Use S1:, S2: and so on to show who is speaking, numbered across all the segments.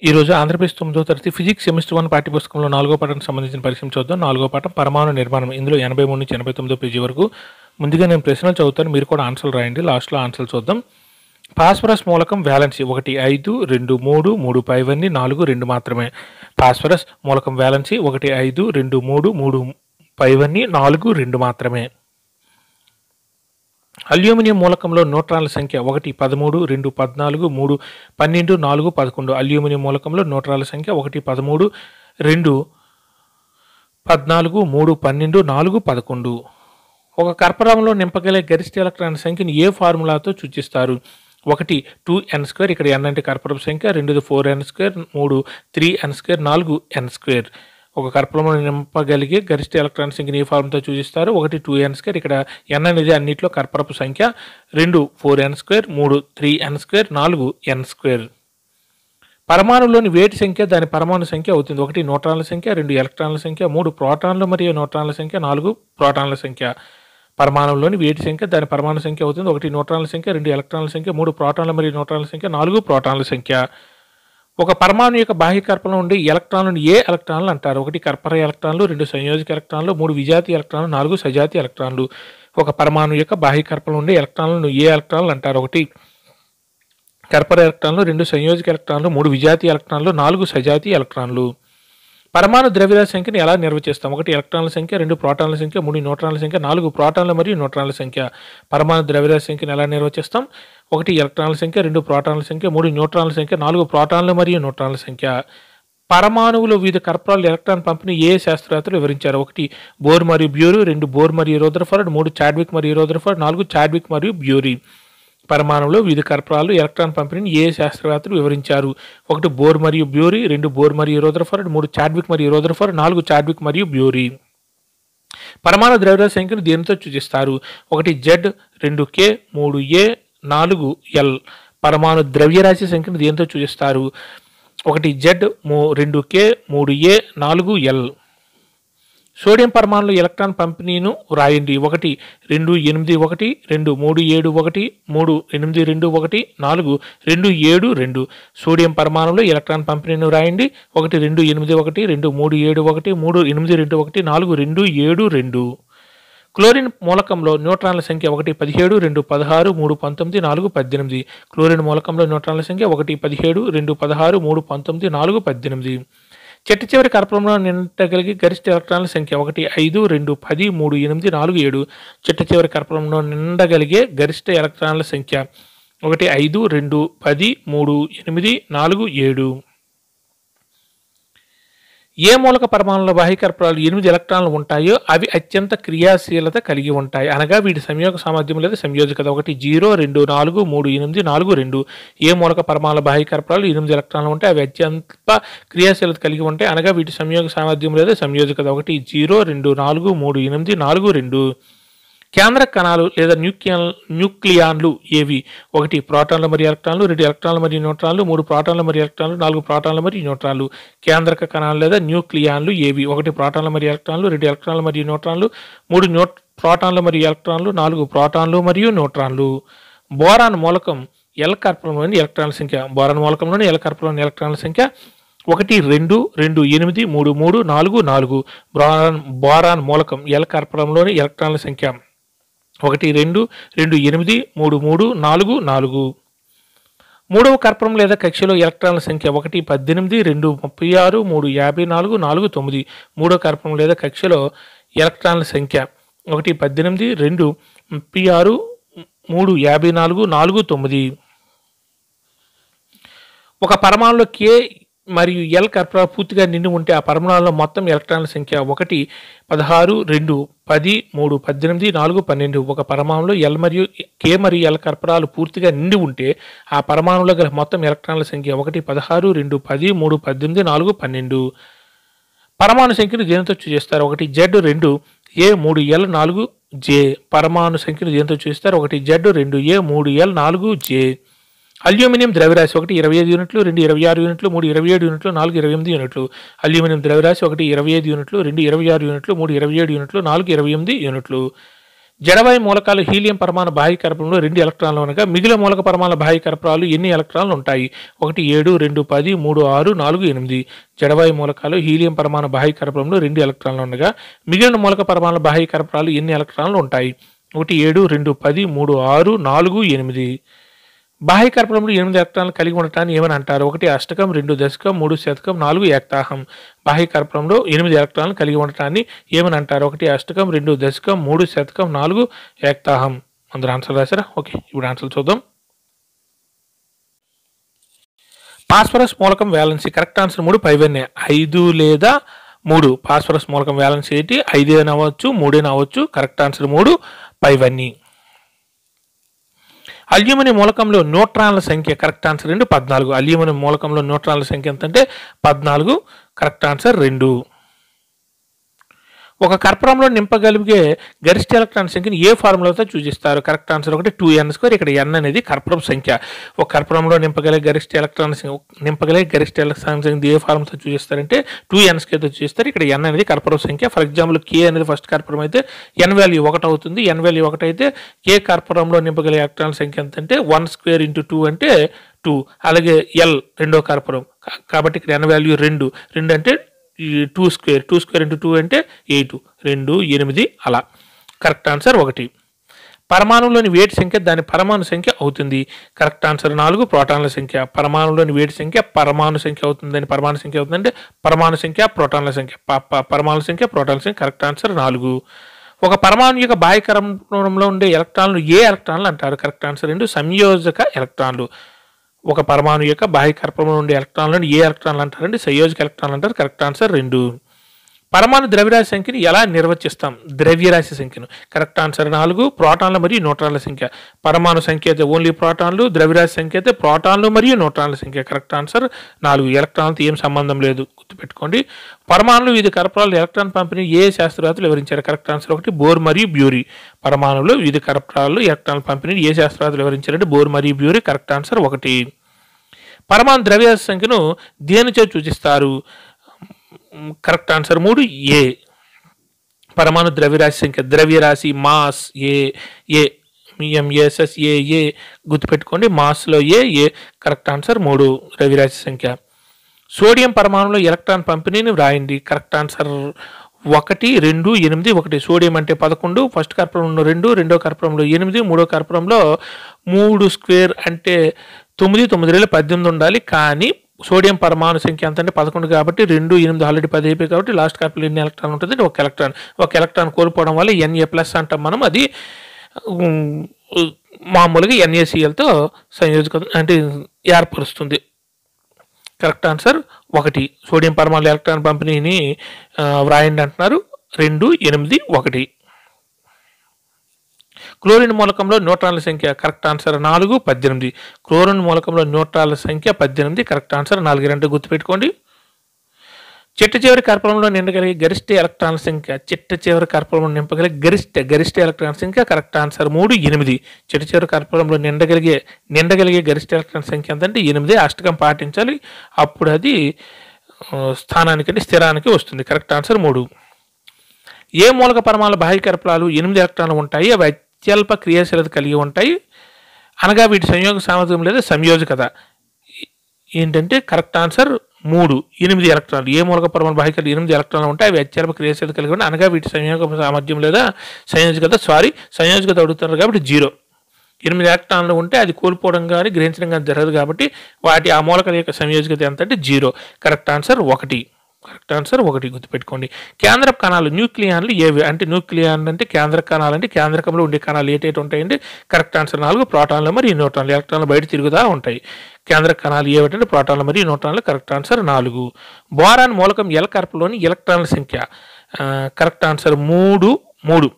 S1: ఈరోజు ఆంధ్రప్రదేశ్ 9వ తరగతి physics semester 1 పాఠ్యపుస్తకంలో 4వ పాఠానికి సంబంధించిన పరిచయం చూద్దాం. 4వ పాఠం పరమాణు నిర్మాణం. ఇందులో 83 నుంచి 89 పేజీ వరకు. ముందుగా నేను ప్రశ్నలు చదువుతాను, మీరు కూడా ఆన్సర్లు రాయండి. లాస్ట్లో ఆన్సర్లు చూద్దాం. ఫాస్ఫరస్ మూలకం వ్యాలెన్సీ 1 5 2 3 3 పైవన్నీ 4 2 మాత్రమే. ఫాస్ఫరస్ మూలకం వ్యాలెన్సీ 1 5 2 3 3 పైవన్నీ 4 2 మాత్రమే. అల్యూమినియం మూలకంలో న్యూట్రాన్ల సంఖ్య 1 13 2 14 3 12 4 11. అల్యూమినియం మూలకంలో న్యూట్రాన్ల సంఖ్య 1 13 2 14 3 12 4 11. ఒక కర్పరంలో నింపగల గరిష్ట ఎలక్ట్రాన్ సంఖ్యను ఏ ఫార్ములాతో సూచిస్తారు? 1 2n², ఇక్కడ n అంటే కర్పరం సంఖ్య, 2 4n², 3 3n², 4 n². ఒక కర్పరంలో నింపగలిగే గరిష్ట ఎలక్ట్రాన్ సంఖ్యను ఏ ఫార్ములాతో సూచిస్తారు? 1 2n², ఇక్కడ n అనేది అన్నింటిలో కర్పరపు సంఖ్య, 2 4n², 3 3n², 4 n². పరమాణువులోని వేటి సంఖ్య దాని పరమాణు సంఖ్య అవుతుంది. 1 న్యూట్రాన్ల సంఖ్య, 2 ఎలక్ట్రాన్ల సంఖ్య, 3 ప్రోటాన్లు మరియు న్యూట్రాన్ల సంఖ్య, 4 ప్రోటాన్ల సంఖ్య. పరమాణువులోని వేటి సంఖ్య దాని పరమాణు సంఖ్య అవుతుంది. 1 న్యూట్రాన్ల సంఖ్య, 2 ఎలక్ట్రాన్ల సంఖ్య, 3 ప్రోటాన్లు మరియు న్యూట్రాన్ల సంఖ్య, 4 ప్రోటాన్ల సంఖ్య. ఒక పరమాణు యొక్క బాహ్య కర్పణలో ఉండే ఎలక్ట్రాన్లను ఏ ఎలక్ట్రాన్లు అంటారు? 1 కర్పర ఎలక్ట్రాన్లు, 2 సంయోజక ఎలక్ట్రాన్లు, 3 విజాతి ఎలక్ట్రాన్లు, 4 సజాతి ఎలక్ట్రాన్లు. ఒక పరమాణు యొక్క బాహ్య కర్పణలో ఉండే ఎలక్ట్రాన్లను ఏ ఎలక్ట్రాన్లు అంటారు? 1 కర్పర ఎలక్ట్రాన్లు, 2 సంయోజక ఎలక్ట్రాన్లు, 3 విజాతి ఎలక్ట్రాన్లు, 4 సజాతి ఎలక్ట్రాన్లు. పరమాణు ద్రవ్యరాశి సంఖ్యను ఎలా నిర్వచిస్తాం? 1 ఎలక్ట్రాన్ల సంఖ్య, 2 ప్రోటాన్ల సంఖ్య, 3 న్యూట్రాన్ల సంఖ్య, 4 ప్రోటాన్లు మరియు న్యూట్రాన్ల సంఖ్య. పరమాణు ద్రవ్యరాశి సంఖ్యను ఎలా నిర్వచిస్తాం? 1 ఎలక్ట్రాన్ల సంఖ్య, 2 ప్రోటాన్ల సంఖ్య, 3 న్యూట్రాన్ల సంఖ్య, 4 ప్రోటాన్లు మరియు న్యూట్రాన్ల సంఖ్య. పరమాణువులో వివిధ కర్పరాలు ఎలక్ట్రాన్ పంపిణీ ఏ శాస్త్రవేత్తలు వివరించారు? 1 బోర్ మరియు బ్యూరీ, 2 బోర్ మరియు రూదర్ఫర్డ్, 3 చాడ్విక్ మరియు రూదర్ఫర్డ్, 4 చాడ్విక్ మరియు బ్యూరీ. పరమాణువులో వివిధ కర్పరాలు ఎలక్ట్రాన్ పంపిణీని ఏ శాస్త్రవేత్తలు వివరించారు? 1 బోర్ మరియు బ్యూరీ, 2 బోర్ మరియు రూదర్ఫర్డ్, 3 చాడ్విక్ మరియు రూదర్ఫర్డ్, 4 చాడ్విక్ మరియు బ్యూరీ. పరమాణు ద్రవ్యరాశి సంఖ్యను దేనితో సూచిస్తారు? 1 Z, 2 K, 3 A, 4 L. పరమాణు ద్రవ్యరాశి సంఖ్యను దేనితో సూచిస్తారు? 1 Z, 2 K, 3 A, 4 L. Sodium పరమాణులో electron పంపిణీను రాయండి. 1 2 8 1, 2 3 7 1, 3 8 2 1, 4 2 7 2. సోడియం పరమాణులో ఎలక్ట్రాన్ పంపిణీను రాయండి. 1 2 8 1, 2 3 7 1, 3 8 2 1, 4 2 7 2. క్లోరిన్ మూలకంలో న్యూట్రాన్ల సంఖ్య 1 17 2 16 3 19 4 18. క్లోరిన్ మూలకంలో న్యూట్రాన్ల సంఖ్య 1 17 2 16 3 19 4 18. చెట్టు చివరి కర్పరంలో నిండగలిగే గరిష్ట ఎలక్ట్రాన్ల సంఖ్య 1 5 2 10 3 8 4 7. చెట్టు చివరి కర్పరంలో నిండగలిగే గరిష్ట ఎలక్ట్రాన్ల సంఖ్య 1 5 2 10 3 8 4 7. ఏ మూలక పరమాణుల బాహ్య కర్పరాలు 8 ఎలక్ట్రాన్లు ఉంటాయో అవి అత్యంత క్రియాశీలత కలిగి ఉంటాయి, అనగా వీటి సంయోగ సామర్థ్యం లేదా సంయోజకత. 1 0 2 4 3 8 4 2. ఏ మూలక పరమాణుల బాహ్య కర్పరాలు 8 ఎలక్ట్రాన్లు ఉంటాయి, అవి అత్యంత క్రియాశీలత కలిగి ఉంటాయి, అనగా వీటి సంయోగ సామర్థ్యం లేదా సంయోజకత. 1 0 2 4 3 8 4 2. కేంద్ర కణాలు లేదా న్యూక్లియాన్లు ఏవి? 1 ప్రోటాన్లు మరియు ఎలక్ట్రాన్లు, 2 ఎలక్ట్రాన్లు మరియు న్యూట్రాన్లు, 3 ప్రోటాన్లు మరియు ఎలక్ట్రాన్లు, 4 ప్రోటాన్లు మరియు న్యూట్రాన్లు. కేంద్రక కణాలు లేదా న్యూక్లియాన్లు ఏవి? 1 ప్రోటాన్లు మరియు ఎలక్ట్రాన్లు, 2 ఎలక్ట్రాన్లు మరియు న్యూట్రాన్లు, 3 ప్రోటాన్లు మరియు ఎలక్ట్రాన్లు, 4 ప్రోటాన్లు మరియు న్యూట్రాన్లు. బోరాన్ మూలకం ఎల్ కర్పరంలోని ఎలక్ట్రాన్ల సంఖ్య. బోరాన్ మూలకంలోని ఎల్ కర్పరంలోని ఎలక్ట్రాన్ల సంఖ్య 1 2 2 8 3 3 4 4. బోరాన్ మూలకం ఎల్ కర్పరంలోని ఎలక్ట్రాన్ల సంఖ్య 1 2 2 8 3 3 4 4. మూడవ కర్పరం లేదా కక్షలో ఎలక్ట్రాన్ల సంఖ్య 1 18 2 36 3 54 4 9. మూడవ కర్పరం లేదా కక్షలో ఎలక్ట్రాన్ల సంఖ్య 1 18 2 36 3 54 4 9. ఒక పరమాణులో K మరియు L కర్పరాలు పూర్తిగా నిండి ఉంటే ఆ పరమాణులో మొత్తం ఎలక్ట్రాన్ల సంఖ్య 1 16 2 10 3 18 4 12. ఒక పరమాణులో L మరియు K మరియు L కర్పరాలు పూర్తిగా నిండి ఉంటే ఆ పరమాణులో గల మొత్తం ఎలక్ట్రాన్ల సంఖ్య 1 16 2 10 3 18 4 12. పరమాణు సంఖ్యను దేనితో సూచిస్తారు? 1 Z 2 A 3 L 4 J. పరమాణు సంఖ్యను దేనితో సూచిస్తారు? 1 Z 2 A 3 L 4 J. Aluminium ద్రవ్యరాశి 1 25 యూనిట్లు, 2 26 యూనిట్లు, 3 27 యూనిట్లు, 4 28 యూనిట్లు. అల్యూమినియం ద్రవ్యరాశి 1 25 యూనిట్లు, 2 26 యూనిట్లు, 3 27 యూనిట్లు, 4 28 యూనిట్లు. జడవాయు మూలకాలు హీలియం పరమాణు బాహ్య కర్పరంలో 2 ఎలక్ట్రాన్లు ఉండగా మిగిలిన మూలక పరమాణు బాహ్య కర్పరాలు ఎన్ని ఎలక్ట్రాన్లు ఉంటాయి? 1 7 2 10 3 6 4 8. జడవాయు మూలకాలు హీలియం పరమాణు బాహ్య కర్పరంలో 2 ఎలక్ట్రాన్లు ఉండగా మిగిలిన మూలక పరమాణు బాహ్య కర్పరాలు ఎన్ని ఎలక్ట్రాన్లు ఉంటాయి? 1 7 2 10 3 6 4 8. బాహ్య కర్పరంలో 8 ఎలక్ట్రాన్లు కలిగి ఉండటాన్ని ఏమని అంటారు? 1 అష్టకం, 2 దశకం, 3 శతకం, 4 ఏక్తాహం. బాహ్య కర్పరంలో 8 ఎలక్ట్రాన్లు కలిగి ఉండటాన్ని ఏమని అంటారు? 1 అష్టకం, 2 దశకం, 3 శతకం, 4 ఏక్తాహం. అందరూ ఆన్సర్ రాశారా? ఓకే, ఇప్పుడు ఆన్సర్ చూద్దాం. ఫాస్ఫరస్ మూలకం వ్యాలెన్సీ కరెక్ట్ ఆన్సర్ 3 పైవన్నీ 5 లేదా 3. ఫాస్ఫరస్ మూలకం వ్యాలెన్సీ ఏంటి? 5 అయినా అవ్వచ్చు, 3 అయినా అవ్వచ్చు. కరెక్ట్ ఆన్సర్ 3 పైవన్నీ. అల్యూమినియం మూలకంలో న్యూట్రాన్ల సంఖ్య కరెక్ట్ ఆన్సర్ 2 14. అల్యూమినియం మూలకంలో న్యూట్రాన్ల సంఖ్య ఎంత అంటే 14. Correct answer 2. ఒక కర్పూరంలో నింపగలిగే గరిష్ట ఎలక్ట్రాన్ సంఖ్యను ఏ ఫార్ములాతో సూచిస్తారు? Correct answer 1 2n². ఇక్కడ n అనేది కర్పూరం సంఖ్య. ఒక కర్పూరంలో నింపగలిగే గరిష్ట ఎలక్ట్రాన్ సంఖ్య ఏ ఫార్ములాతో సూచిస్తారంటే 2n²తో సూచిస్తారు. ఇక్కడ n అనేది కర్పూరం సంఖ్య. ఫర్ ఎగ్జాంపుల్ k అనేది ఫస్ట్ కర్పూరం అయితే n వాల్యూ 1 అవుతుంది. n వాల్యూ 1 అయితే k కర్పూరంలో నింపగలిగే ఎలక్ట్రాన్ సంఖ్య ఎంత అంటే 1² × 2 అంటే 2. అలాగే l రెండో కర్పూరం కాబట్టి ఇక్కడ n వాల్యూ 2 అంటే 2² × 2 అంటే 8 2 8 అలా. Correct answer 1. పరమాణువులోని వేడి సంఖ్య దాని పరమాణు సంఖ్య అవుతుంది. కరెక్ట్ ఆన్సర్ 4 ప్రోటాన్ల సంఖ్య. పరమాణువులోని వేడి సంఖ్య పరమాణు సంఖ్య అవుతుంది. దాని పరమాణు సంఖ్య అవుతుందంటే పరమాణు సంఖ్య ప్రోటాన్ల సంఖ్య పరమాణు సంఖ్య ప్రోటాన్ల సంఖ్య. Correct answer 4. ఒక పరమాణు యొక్క బాహ్య కర్పరంలో ఉండే ఎలక్ట్రాన్లు ఏ ఎలక్ట్రాన్లు అంటారు? కరెక్ట్ ఆన్సర్ 2 సంయోజక ఎలక్ట్రాన్లు. ఒక పరమాణు యొక్క బాహ్య కర్పరంలో ఉండే ఎలక్ట్రాన్లను ఏ ఎలక్ట్రాన్లు అంటారండి? సంయోజక ఎలక్ట్రాన్లు అంటారు. Correct answer 2. పరమాణు ద్రవ్యరాశి సంఖ్యను ఎలా నిర్వచిస్తాం? ద్రవ్యరాశి సంఖ్యను. కరెక్ట్ ఆన్సర్ 4 ప్రోటాన్ల మరియు న్యూట్రాన్ల సంఖ్య. పరమాణు సంఖ్య అయితే ఓన్లీ ప్రోటాన్లు, ద్రవ్యరాశి సంఖ్య అయితే ప్రోటాన్లు మరియు న్యూట్రాన్ల సంఖ్య. Correct answer 4. ఎలక్ట్రాన్లతో ఏం సంబంధం లేదు, గుర్తుపెట్టుకోండి. పరమాణులు వివిధ కర్పరాలు ఎలక్ట్రాన్ పంపిణీ ఏ శాస్త్రవేత్తలు వివరించారు? కరెక్ట్ ఆన్సర్ 1 బోర్ మరియు బ్యూరీ. పరమాణులు వివిధ కర్పరాలు ఎలక్ట్రాన్ పంపిణీ ఏ శాస్త్రవేత్తలు వివరించారంటే బోర్ మరియు బ్యూరీ. Correct answer 1. పరమాణు ద్రవ్యరాశి సంఖ్యను దేనిచే సూచిస్తారు? కరెక్ట్ ఆన్సర్ 3 ఏ. పరమాణు ద్రవ్యరాశి సంఖ్య ద్రవ్యరాశి మాస్ ఏ ఎంఎస్ఎస్ ఏ గుర్తుపెట్టుకోండి. మాస్లో ఏ. కరెక్ట్ ఆన్సర్ 3 ద్రవ్యరాశి సంఖ్య. సోడియం పరమాణులో ఎలక్ట్రాన్ పంపిణీని వ్రాయండి. Correct answer 1 2 8 1. సోడియం అంటే 11, ఫస్ట్ కర్పూరంలో 2, రెండో కర్పూరంలో 8, మూడో కర్పూరంలో 3² అంటే 9 9 18 ఉండాలి. కానీ సోడియం పరమాణు సంఖ్య ఎంత అంటే 11 కాబట్టి 2 8 ఆల్రెడీ 10 అయిపోయి కాబట్టి లాస్ట్ కర్పూరంలో ఎన్ని ఎలక్ట్రాన్ ఉంటుంది? ఒక ఎలక్ట్రాన్ కోల్పోవడం వల్ల Na+ అంటాం మనం. అది మామూలుగా NaClతో సంయోజక అంటే ఏర్పరుస్తుంది. Correct answer 1. సోడియం పరమాణు ఎలక్ట్రాన్ పంపిణీని వ్రాయండి అంటున్నారు. 2 8 1. క్లోరిన్ మూలకంలో న్యూట్రాన్ల సంఖ్య. Correct answer 4 18. క్లోరిన్ మూలకంలో న్యూట్రాన్ల సంఖ్య 18. కరెక్ట్ ఆన్సర్ 4 2 గుర్తుపెట్టుకోండి. చిట్ట చివరి కర్పూరంలో నింపగలిగే గరిష్ట ఎలక్ట్రాన్ల సంఖ్య. చిట్ట చివరి కర్పూరంలో నింపగలిగే గరిష్ట ఎలక్ట్రాన్ సంఖ్య. Correct answer 3 8. చిట్ట చివరి కర్పూరంలో నిండగలిగే గరిష్ట ఎలక్ట్రాన్ సంఖ్య ఎంతంటే 8. అష్టకం పాటించాలి, అప్పుడు అది స్థానానికి స్థిరానికి వస్తుంది. Correct answer 3. ఏ మూలక పరమాణు బాహ్య కర్పూరాలు 8 ఎలక్ట్రాన్లు ఉంటాయి? అవి అత్యల్ప క్రియాశీలత కలిగి ఉంటాయి అనగా వీటి సంయోగ సామర్థ్యం లేదా సంయోజకత ఏంటంటే కరెక్ట్ ఆన్సర్ 3 8 ఎలక్ట్రాన్లు. ఏ మూలక పరమాణు బాహ్య కర్పూరాలు 8 ఎలక్ట్రాన్లు ఉంటాయి? అవి అత్యల్ప క్రియాశీలత కలిగి ఉంటాయి అనగా వీటి సంయోగ సామర్థ్యం లేదా సంయోజకత అడుగుతున్నారు కాబట్టి 0. 8 ఎలక్ట్రాన్లు ఉంటే అది కోల్పోవడం కానీ గ్రహించడం కానీ జరగదు కాబట్టి వాటి ఆ మూలకాల యొక్క సంయోజకత ఎంత అంటే 0. Correct answer 1. కరెక్ట్ ఆన్సర్ 1 గుర్తుపెట్టుకోండి. కేంద్రక కణాలు న్యూక్లియాన్లు ఏవి? అంటే న్యూక్లియాన్ అంటే కేంద్రక కణాలు అంటే కేంద్రకంలో ఉండే కణాలు ఏటేటి ఉంటాయండి? కరెక్ట్ ఆన్సర్ 4 ప్రోటాన్లు మరియు న్యూట్రాన్లు. ఎలక్ట్రాన్లు బయట తిరుగుతూ ఉంటాయి. కేంద్రక కణాలు ఏమిటంటే ప్రోటాన్లు మరియు న్యూట్రాన్లు. Correct answer 4. బోరాన్ మూలకం ఎల్ కర్పలోని ఎలక్ట్రాన్ల సంఖ్య. Correct answer 3.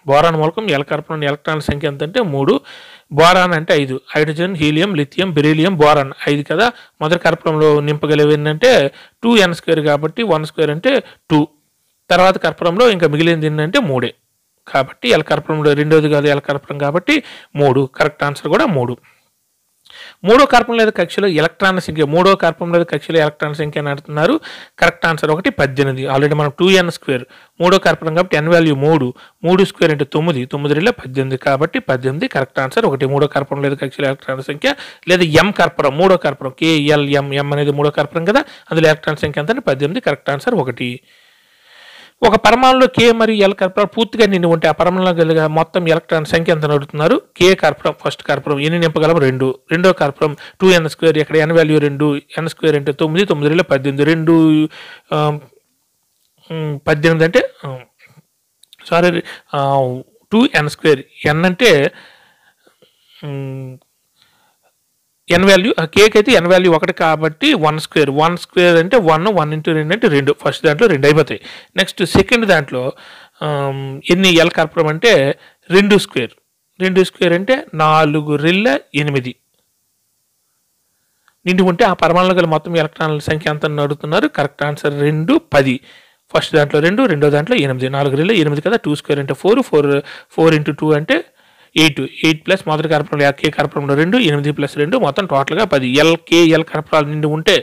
S1: బోరాన్ మూలకం ఎల్ కర్పలోని ఎలక్ట్రాన్ల సంఖ్య ఎంత అంటే 3. బోరాన్ అంటే 5. Hydrogen, helium, lithium, beryllium, boron 5 కదా. మొదటి కర్పూరంలో నింపగలివి ఏంటంటే 2n² కాబట్టి 1² అంటే 2. తర్వాత కర్పూరంలో ఇంకా మిగిలింది ఏంటంటే 3 కాబట్టి ఎల్ కర్పూరంలో రెండోది కాదు ఎల్ కర్పూరం కాబట్టి 3. కరెక్ట్ ఆన్సర్ కూడా 3. మూడో కార్బన్ లేదా కక్షలో ఎలక్ట్రాన్ల సంఖ్య మూడో కార్బన్ లేదా కక్షలో ఎలక్ట్రాన్ల సంఖ్య అని అంటున్నారు. Correct answer 1 18. ఆల్రెడీ మనం 2n², మూడో కార్బన్ కాబట్టి n వాల్యూ 3 స్క్వేర్ అంటే 9, 9 2 18 కాబట్టి 18 కరెక్ట్ ఆన్సర్ 1. మూడో కార్బన్ లేదా కక్షలో ఎలక్ట్రాన్ల సంఖ్య. లేదా m కార్బన్ మూడో కార్బన్ KLM అనేది మూడో కార్బన్ కదా, అందులో ఎలక్ట్రాన్ సంఖ్య ఎంత 18 కరెక్ట్ ఆన్సర్ 1. ఒక పరమాణులో K మరియు L కార్బన్ పూర్తిగా నిండి ఉంటే ఆ పరమాణులో కలిగే మొత్తం ఎలక్ట్రాన్ సంఖ్య ఎంత అడుగుతున్నారు. K కార్బన్ ఫస్ట్ కార్బన్ ఎన్ని నింపగలం 2, రెండో కార్బన్ 2n², ఇక్కడ n వాల్యూ 2, n² అంటే 9, 9 2 18, 18 అంటే సారీ 2n², n అంటే n వాల్యూ కేక్ అయితే n వాల్యూ 1 కాబట్టి 1² అంటే 1 1 × 2 అంటే 2, ఫస్ట్ దాంట్లో 2 అయిపోతాయి. నెక్స్ట్ సెకండ్ దాంట్లో ఎన్ని ఎల్ కార్బన్ అంటే 2² అంటే 4 2 8 నిండి ఉంటే ఆ పరమాణులో గల మొత్తం ఎలక్ట్రాన్ల సంఖ్య ఎంత అడుగుతున్నారు. Correct answer 2 10. ఫస్ట్ దాంట్లో 2, రెండో దాంట్లో 8, 4 2 8 కదా, 2² అంటే 4 4 × 2 అంటే 8 ప్లస్ మొదటి కార్బన్ K కార్బన్లో 2, 8 ప్లస్ 2 మొత్తం టోటల్గా 10. KL కార్బన్ నిండి ఉంటే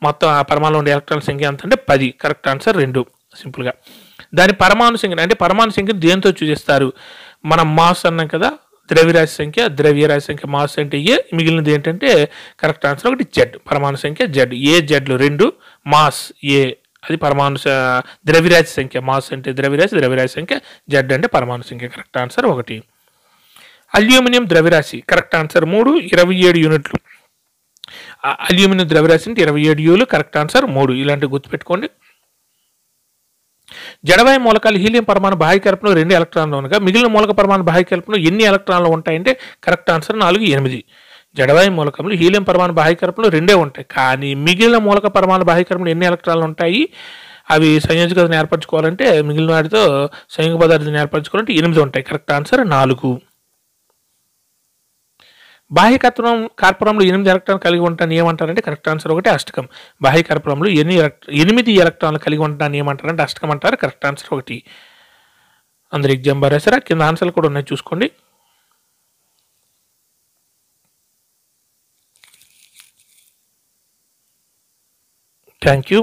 S1: మొత్తం ఆ పరమాణులో ఉండే ఎలక్ట్రాన్ సంఖ్య ఎంత అంటే 10. కరెక్ట్ ఆన్సర్ 2 సింపుల్గా. దాని పరమాణు సంఖ్య అంటే పరమాణు సంఖ్యను దేంతో సూచిస్తారు. మనం మాస్ అన్నాం కదా, ద్రవ్యరాశి సంఖ్య మాస్ అంటే ఏ, మిగిలినది ఏంటంటే కరెక్ట్ ఆన్సర్ 1 Z. పరమాణు సంఖ్య Z, Zలు 2, మాస్ ఏ అది పరమాణు ద్రవ్యరాశి సంఖ్య. మాస్ అంటే ద్రవ్యరాశి సంఖ్య, Z అంటే పరమాణు సంఖ్య. Correct answer 1. అల్యూమినియం ద్రవ్యరాశి కరెక్ట్ ఆన్సర్ 3 27 యూనిట్లు. అల్యూమినియం ద్రవ్యరాశి అంటే 27 యూలు కరెక్ట్ ఆన్సర్ 3. ఇలాంటివి గుర్తుపెట్టుకోండి. జడవాయు మూలకాలు హీలియం పరమాణు బాహ్యకల్పంలో 2 ఎలక్ట్రాన్లు ఉండగా మిగిలిన మూలక పరమాణు బాహ్యకల్పంలో ఎన్ని ఎలక్ట్రాన్లు ఉంటాయంటే కరెక్ట్ ఆన్సర్ 4 8. జడవాయు మూలకంలో హీలియం పరమాణు బాహ్యకల్పంలో 2 ఉంటాయి, కానీ మిగిలిన మూలక పరమాణు బాహ్యకల్పంలో ఎన్ని ఎలక్ట్రాన్లు ఉంటాయి. అవి సంయోజకతను ఏర్పరచుకోవాలంటే మిగిలిన వాటితో సంయోగ పదార్థాన్ని ఏర్పరచుకోవాలంటే 8 ఉంటాయి. Correct answer 4. బాహ్య కార్పరంలో 8 ఎలక్ట్రాన్లు కలిగి ఉంటాను ఏమంటారంటే కరెక్ట్ ఆన్సర్ 1 అష్టకం. బాహ్య కార్పరంలో 8 ఎలక్ట్రాన్లు కలిగి ఉంటాను ఏమంటారంటే అష్టకం అంటారు. Correct answer 1. అందరు ఎగ్జామ్ బారేసారా, కింద ఆన్సర్లు కూడా ఉన్నాయి చూసుకోండి. Thank you.